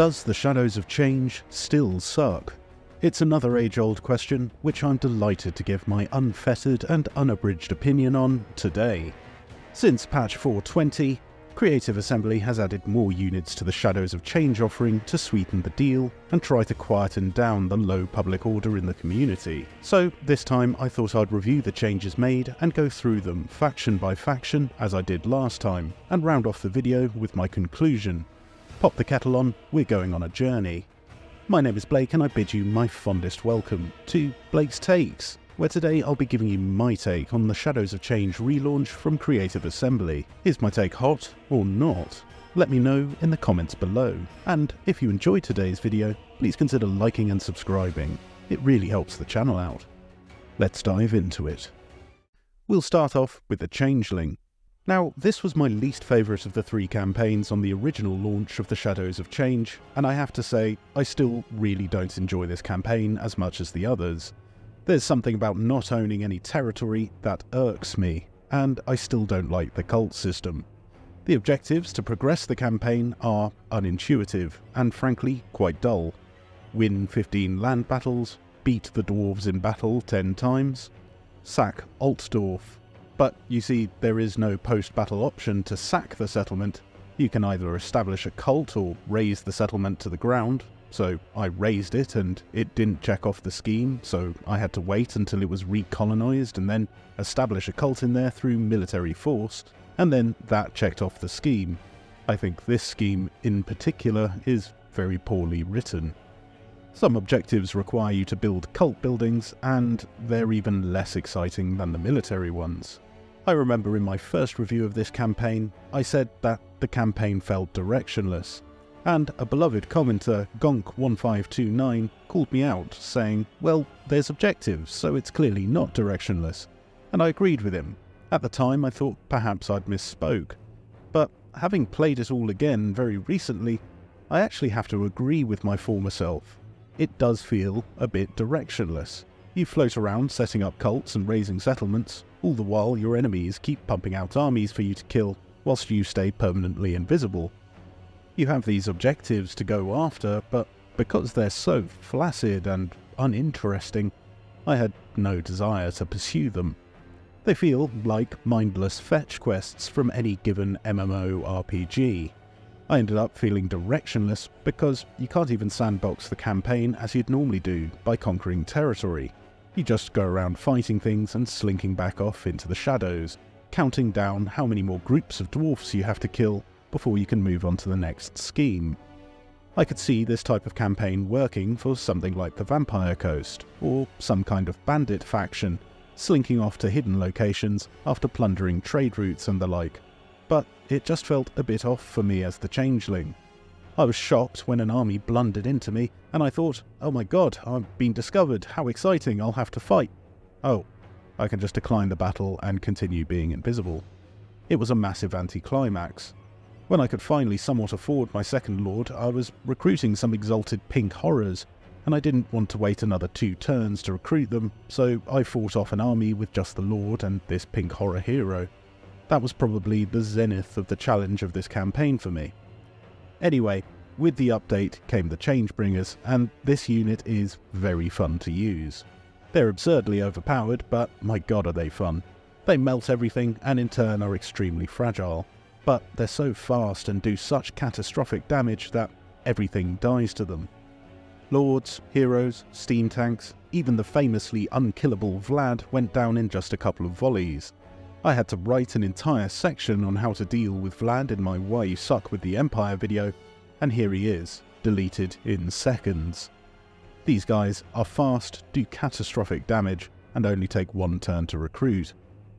Does the Shadows of Change still suck? It's another age-old question, which I'm delighted to give my unfettered and unabridged opinion on today. Since patch 4.20, Creative Assembly has added more units to the Shadows of Change offering to sweeten the deal and try to quieten down the low public order in the community. So this time I thought I'd review the changes made and go through them faction by faction as I did last time, and round off the video with my conclusion. Pop the kettle on, we're going on a journey. My name is Blake and I bid you my fondest welcome to Blake's Takes, where today I'll be giving you my take on the Shadows of Change relaunch from Creative Assembly. Is my take hot or not? Let me know in the comments below. And if you enjoyed today's video, please consider liking and subscribing. It really helps the channel out. Let's dive into it. We'll start off with the Changeling. Now, this was my least favourite of the three campaigns on the original launch of the Shadows of Change, and I have to say, I still really don't enjoy this campaign as much as the others. There's something about not owning any territory that irks me, and I still don't like the cult system. The objectives to progress the campaign are unintuitive, and frankly quite dull. Win 15 land battles, beat the dwarves in battle 10 times, sack Altdorf. But you see, there is no post-battle option to sack the settlement. You can either establish a cult or raze the settlement to the ground. So I razed it and it didn't check off the scheme, so I had to wait until it was recolonized and then establish a cult in there through military force, and then that checked off the scheme. I think this scheme in particular is very poorly written. Some objectives require you to build cult buildings, and they're even less exciting than the military ones. I remember in my first review of this campaign, I said that the campaign felt directionless, and a beloved commenter, Gonk1529, called me out, saying, well, there's objectives, so it's clearly not directionless. And I agreed with him. At the time I thought perhaps I'd misspoke. But having played it all again very recently, I actually have to agree with my former self. It does feel a bit directionless. You float around setting up cults and raising settlements, all the while your enemies keep pumping out armies for you to kill, whilst you stay permanently invisible. You have these objectives to go after, but because they're so flaccid and uninteresting, I had no desire to pursue them. They feel like mindless fetch quests from any given MMORPG. I ended up feeling directionless because you can't even sandbox the campaign as you'd normally do by conquering territory. You just go around fighting things and slinking back off into the shadows, counting down how many more groups of dwarfs you have to kill before you can move on to the next scheme. I could see this type of campaign working for something like the Vampire Coast, or some kind of bandit faction, slinking off to hidden locations after plundering trade routes and the like. But it just felt a bit off for me as the Changeling. I was shocked when an army blundered into me, and I thought, oh my god, I've been discovered, how exciting, I'll have to fight. Oh, I can just decline the battle and continue being invisible. It was a massive anticlimax. When I could finally somewhat afford my second lord, I was recruiting some exalted pink horrors, and I didn't want to wait another 2 turns to recruit them, so I fought off an army with just the lord and this pink horror hero. That was probably the zenith of the challenge of this campaign for me. Anyway, with the update came the Changebringers, and this unit is very fun to use. They're absurdly overpowered, but my god are they fun. They melt everything and in turn are extremely fragile. But they're so fast and do such catastrophic damage that everything dies to them. Lords, heroes, steam tanks, even the famously unkillable Vlad went down in just a couple of volleys. I had to write an entire section on how to deal with Vlad in my Why You Suck with the Empire video, and here he is, deleted in seconds. These guys are fast, do catastrophic damage, and only take 1 turn to recruit.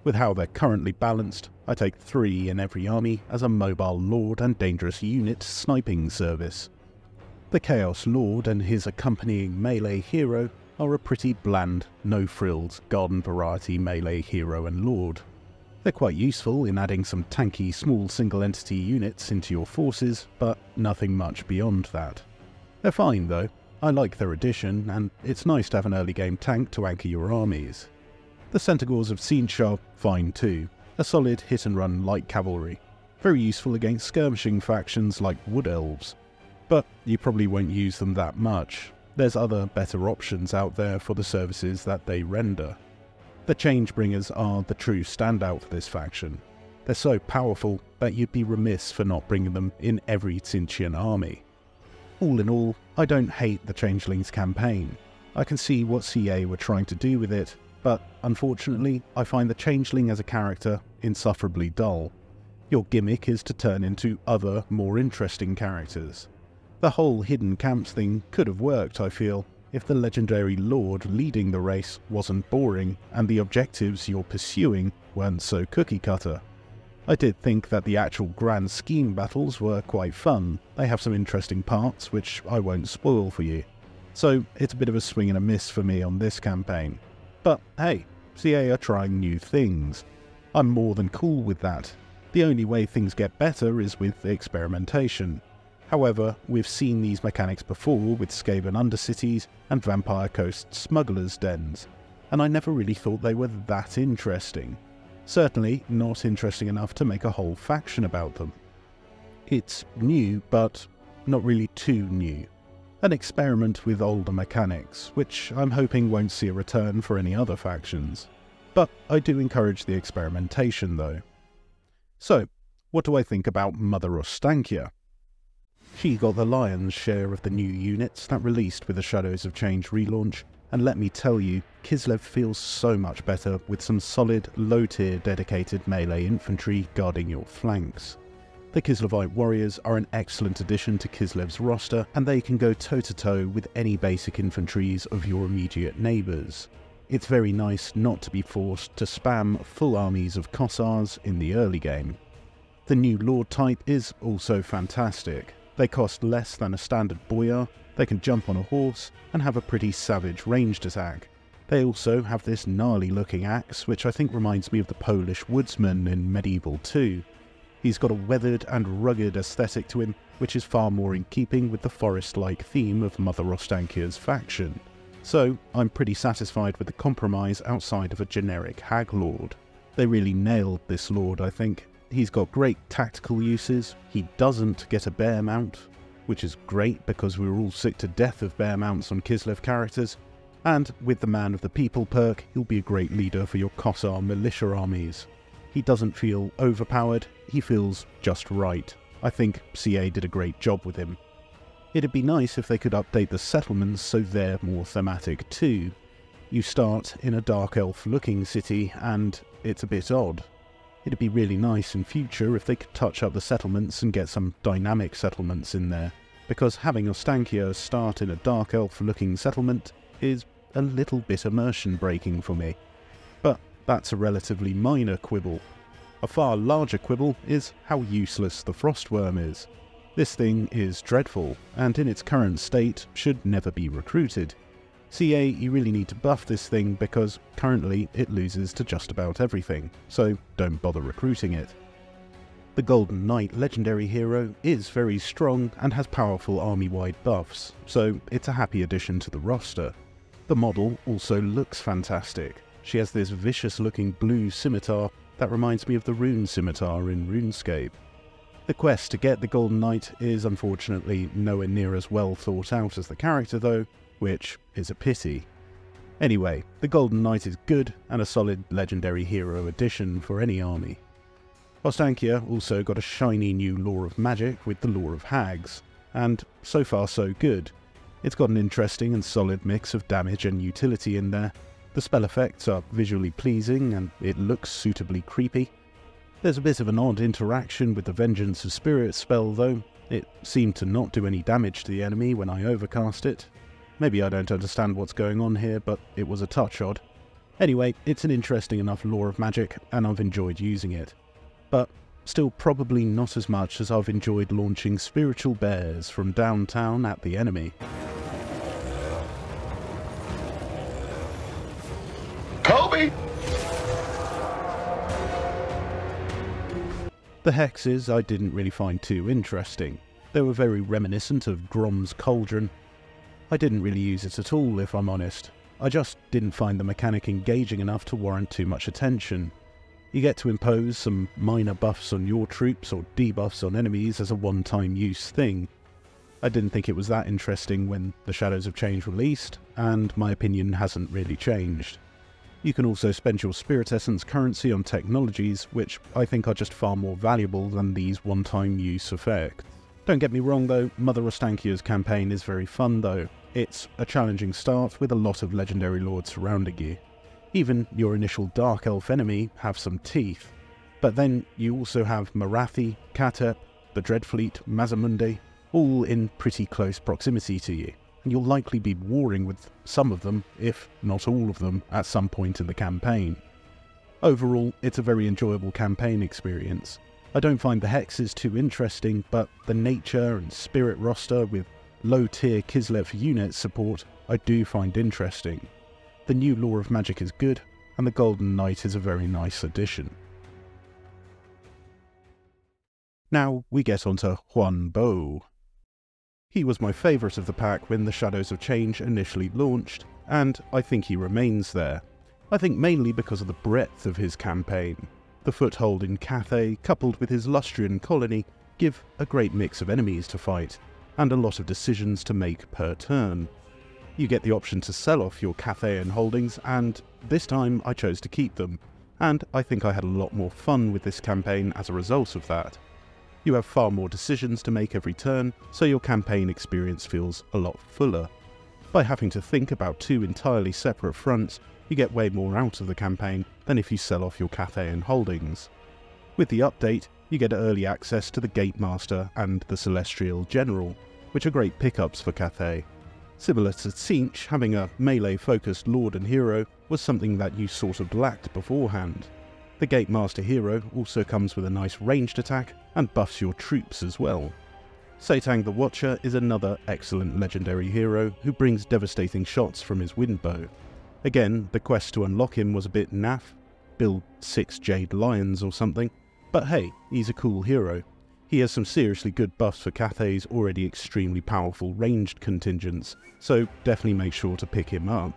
With how they're currently balanced, I take 3 in every army as a mobile lord and dangerous unit sniping service. The Chaos Lord and his accompanying melee hero are a pretty bland, no-frills, garden variety melee hero and lord. They're quite useful in adding some tanky small single entity units into your forces, but nothing much beyond that. They're fine though. I like their addition, and it's nice to have an early game tank to anchor your armies. The Centaurs of Sinchar, fine too, a solid hit and run light cavalry, very useful against skirmishing factions like Wood Elves. but you probably won't use them that much. There's other better options out there for the services that they render. The Changebringers are the true standout for this faction. They're so powerful that you'd be remiss for not bringing them in every Tzeentchian army. All in all, I don't hate the Changelings campaign. I can see what CA were trying to do with it, but unfortunately I find the Changeling as a character insufferably dull. Your gimmick is to turn into other, more interesting characters. The whole hidden camps thing could have worked, I feel, if the legendary lord leading the race wasn't boring and the objectives you're pursuing weren't so cookie-cutter. I did think that the actual grand scheme battles were quite fun. They have some interesting parts which I won't spoil for you. So it's a bit of a swing and a miss for me on this campaign. But hey, CA are trying new things. I'm more than cool with that. The only way things get better is with experimentation. However, we've seen these mechanics before with Skaven Undercities and Vampire Coast Smugglers' Dens, and I never really thought they were that interesting. Certainly not interesting enough to make a whole faction about them. It's new, but not really too new. An experiment with older mechanics, which I'm hoping won't see a return for any other factions. But I do encourage the experimentation though. So, what do I think about Mother Ostankya? She got the lion's share of the new units that released with the Shadows of Change relaunch, and let me tell you, Kislev feels so much better with some solid, low-tier dedicated melee infantry guarding your flanks. The Kislevite warriors are an excellent addition to Kislev's roster, and they can go toe-to-toe with any basic infantries of your immediate neighbours. It's very nice not to be forced to spam full armies of Kossars in the early game. The new Lord type is also fantastic. They cost less than a standard boyar, they can jump on a horse, and have a pretty savage ranged attack. They also have this gnarly looking axe, which I think reminds me of the Polish woodsman in Medieval 2. He's got a weathered and rugged aesthetic to him, which is far more in keeping with the forest-like theme of Mother Ostankya's faction. So I'm pretty satisfied with the compromise outside of a generic hag lord. They really nailed this lord, I think. He's got great tactical uses, he doesn't get a bear mount, which is great because we were all sick to death of bear mounts on Kislev characters, and with the Man of the People perk, he'll be a great leader for your Kossar militia armies. He doesn't feel overpowered, he feels just right. I think CA did a great job with him. It'd be nice if they could update the settlements so they're more thematic too. You start in a dark elf looking city and it's a bit odd. It'd be really nice in future if they could touch up the settlements and get some dynamic settlements in there, because having Ostankya start in a dark elf looking settlement is a little bit immersion breaking for me. But that's a relatively minor quibble. A far larger quibble is how useless the Frostworm is. This thing is dreadful, and in its current state should never be recruited. CA, you really need to buff this thing because currently it loses to just about everything, so don't bother recruiting it. The Golden Knight legendary hero is very strong and has powerful army-wide buffs, so it's a happy addition to the roster. The model also looks fantastic. She has this vicious-looking blue scimitar that reminds me of the rune scimitar in RuneScape. The quest to get the Golden Knight is unfortunately nowhere near as well thought out as the character though, which is a pity. Anyway, the Golden Knight is good and a solid legendary hero addition for any army. Ostankya also got a shiny new Lore of Magic with the Lore of Hags, and so far so good. It's got an interesting and solid mix of damage and utility in there. The spell effects are visually pleasing and it looks suitably creepy. There's a bit of an odd interaction with the Vengeance of Spirits spell though. It seemed to not do any damage to the enemy when I overcast it. Maybe I don't understand what's going on here, but it was a touch odd. Anyway, it's an interesting enough Lore of Magic, and I've enjoyed using it. But still probably not as much as I've enjoyed launching spiritual bears from downtown at the enemy. Kobe! The hexes I didn't really find too interesting. They were very reminiscent of Grom's Cauldron. I didn't really use it at all, if I'm honest. I just didn't find the mechanic engaging enough to warrant too much attention. You get to impose some minor buffs on your troops or debuffs on enemies as a one-time use thing. I didn't think it was that interesting when the Shadows of Change released, and my opinion hasn't really changed. You can also spend your Spirit Essence currency on technologies, which I think are just far more valuable than these one-time use effects. Don't get me wrong though, Mother Ostankya's campaign is very fun though. It's a challenging start with a lot of legendary lords surrounding you. Even your initial Dark Elf enemy have some teeth. But then you also have Marathi, Katep, the Dreadfleet, Mazamundi, all in pretty close proximity to you. And you'll likely be warring with some of them, if not all of them, at some point in the campaign. Overall, it's a very enjoyable campaign experience. I don't find the hexes too interesting, but the nature and spirit roster with low-tier Kislev unit support I do find interesting. The new Law of Magic is good, and the Golden Knight is a very nice addition. Now we get onto Yuan Bo. He was my favourite of the pack when the Shadows of Change initially launched, and I think he remains there. I think mainly because of the breadth of his campaign. The foothold in Cathay, coupled with his Lustrian colony, give a great mix of enemies to fight, and a lot of decisions to make per turn. You get the option to sell off your Cathayan holdings, and this time I chose to keep them, and I think I had a lot more fun with this campaign as a result of that. You have far more decisions to make every turn, so your campaign experience feels a lot fuller. By having to think about two entirely separate fronts, you get way more out of the campaign than if you sell off your Cathayan holdings. With the update, you get early access to the Gatemaster and the Celestial General, which are great pickups for Cathay. Similar to Tzeentch, having a melee-focused Lord and Hero was something that you sort of lacked beforehand. The Gatemaster hero also comes with a nice ranged attack and buffs your troops as well. Setang the Watcher is another excellent legendary hero who brings devastating shots from his wind bow. Again, the quest to unlock him was a bit naff, build 6 Jade Lions or something, but hey, he's a cool hero. He has some seriously good buffs for Cathay's already extremely powerful ranged contingents, so definitely make sure to pick him up.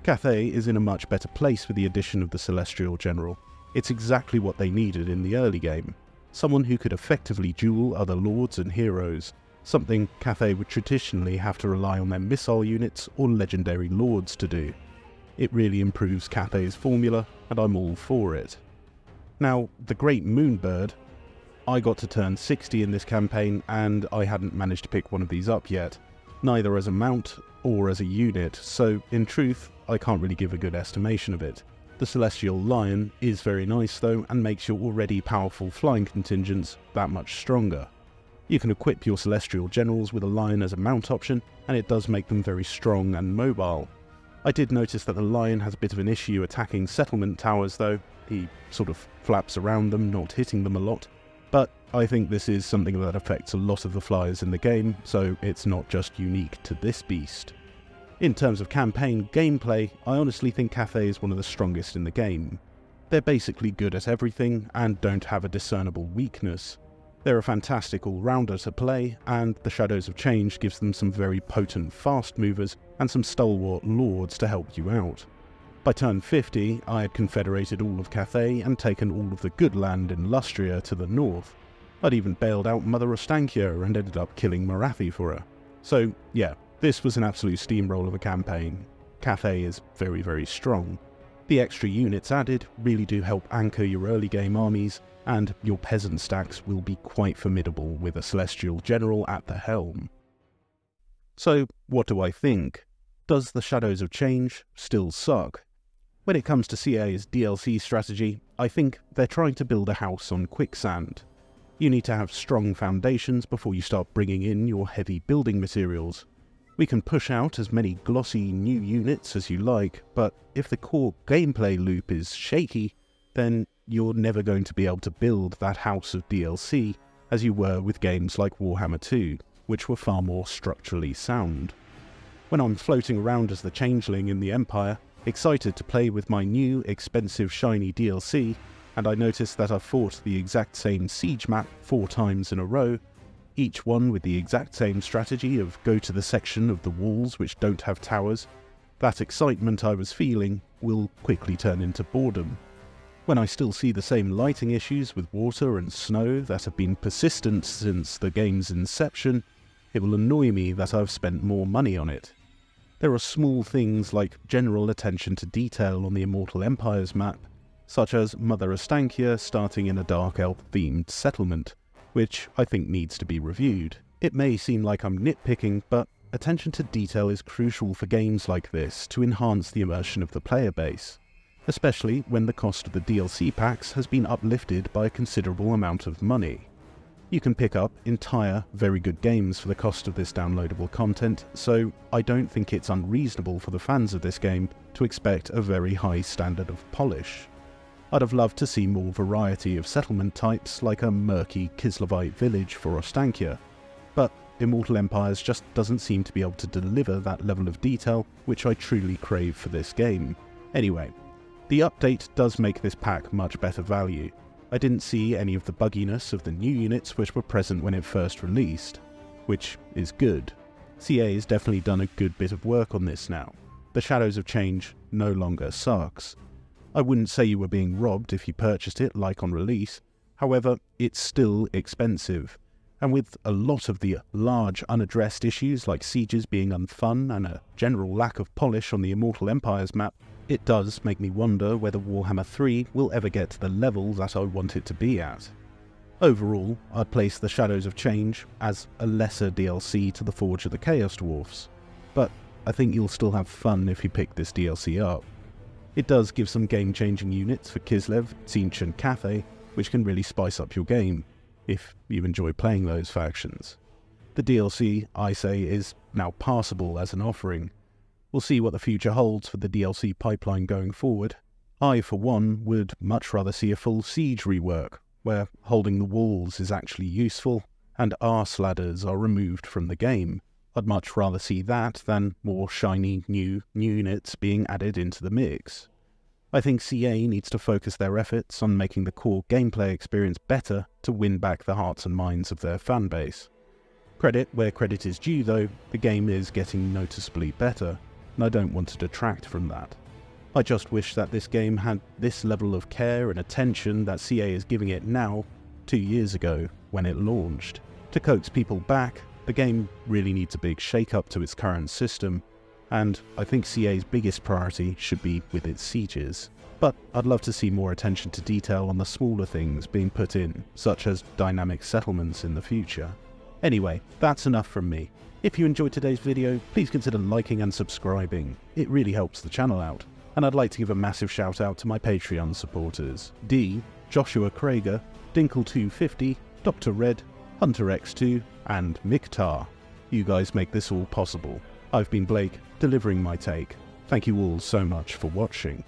Cathay is in a much better place with the addition of the Celestial General. It's exactly what they needed in the early game. Someone who could effectively duel other lords and heroes, something Cathay would traditionally have to rely on their missile units or legendary lords to do. It really improves Cathay's formula, and I'm all for it. Now, the Great Moonbird, I got to turn 60 in this campaign, and I hadn't managed to pick one of these up yet, neither as a mount or as a unit, so in truth, I can't really give a good estimation of it. The Celestial Lion is very nice though, and makes your already powerful flying contingents that much stronger. You can equip your Celestial Generals with a Lion as a mount option, and it does make them very strong and mobile. I did notice that the Lion has a bit of an issue attacking settlement towers though. He sort of flaps around them, not hitting them a lot, but I think this is something that affects a lot of the flyers in the game, so it's not just unique to this beast. In terms of campaign gameplay, I honestly think Cathay is one of the strongest in the game. They're basically good at everything and don't have a discernible weakness. They're a fantastic all-rounder to play, and the Shadows of Change gives them some very potent fast movers and some stalwart lords to help you out. By turn 50, I had confederated all of Cathay and taken all of the good land in Lustria to the north. I'd even bailed out Mother Ostankya and ended up killing Marathi for her. So yeah, this was an absolute steamroll of a campaign. Cathay is very, very strong. The extra units added really do help anchor your early game armies, and your peasant stacks will be quite formidable with a Celestial General at the helm. So what do I think? Does the Shadows of Change still suck? When it comes to CA's DLC strategy, I think they're trying to build a house on quicksand. You need to have strong foundations before you start bringing in your heavy building materials. We can push out as many glossy new units as you like, but if the core gameplay loop is shaky, then you're never going to be able to build that house of DLC as you were with games like Warhammer 2, which were far more structurally sound. When I'm floating around as the Changeling in the Empire, excited to play with my new expensive shiny DLC, and I notice that I've fought the exact same siege map 4 times in a row, each one with the exact same strategy of go to the section of the walls which don't have towers, that excitement I was feeling will quickly turn into boredom. When I still see the same lighting issues with water and snow that have been persistent since the game's inception, It will annoy me that I've spent more money on it. There are small things like general attention to detail on the Immortal Empires map, such as Mother Ostankya starting in a Dark Elf-themed settlement, which I think needs to be reviewed. It may seem like I'm nitpicking, but attention to detail is crucial for games like this to enhance the immersion of the player base, especially when the cost of the DLC packs has been uplifted by a considerable amount of money. You can pick up entire, very good games for the cost of this downloadable content, so I don't think it's unreasonable for the fans of this game to expect a very high standard of polish. I'd have loved to see more variety of settlement types like a murky Kislevite village for Ostankya, but Immortal Empires just doesn't seem to be able to deliver that level of detail which I truly crave for this game. Anyway, the update does make this pack much better value. I didn't see any of the bugginess of the new units which were present when it first released, which is good. CA has definitely done a good bit of work on this now. The Shadows of Change no longer sucks. I wouldn't say you were being robbed if you purchased it like on release, however, it's still expensive. And with a lot of the large unaddressed issues like sieges being unfun and a general lack of polish on the Immortal Empires map, it does make me wonder whether Warhammer 3 will ever get to the level that I want it to be at. Overall, I'd place the Shadows of Change as a lesser DLC to the Forge of the Chaos Dwarfs, but I think you'll still have fun if you pick this DLC up. It does give some game-changing units for Kislev, Tzeentch and Cathay, which can really spice up your game, if you enjoy playing those factions. The DLC, I say, is now passable as an offering. We'll see what the future holds for the DLC pipeline going forward. I, for one, would much rather see a full Siege rework, where holding the walls is actually useful, and arse ladders are removed from the game. I'd much rather see that than more shiny new units being added into the mix. I think CA needs to focus their efforts on making the core gameplay experience better to win back the hearts and minds of their fanbase. Credit where credit is due though, the game is getting noticeably better, and I don't want to detract from that. I just wish that this game had this level of care and attention that CA is giving it now, 2 years ago, when it launched. To coax people back, the game really needs a big shake-up to its current system, and I think CA's biggest priority should be with its sieges. But I'd love to see more attention to detail on the smaller things being put in, such as dynamic settlements in the future. Anyway, that's enough from me. If you enjoyed today's video, please consider liking and subscribing. It really helps the channel out. And I'd like to give a massive shout out to my Patreon supporters: D, Joshua Krager, Dinkle250, Dr. Red, Hunter X2, and Miktar. You guys make this all possible. I've been Blake, delivering my take. Thank you all so much for watching.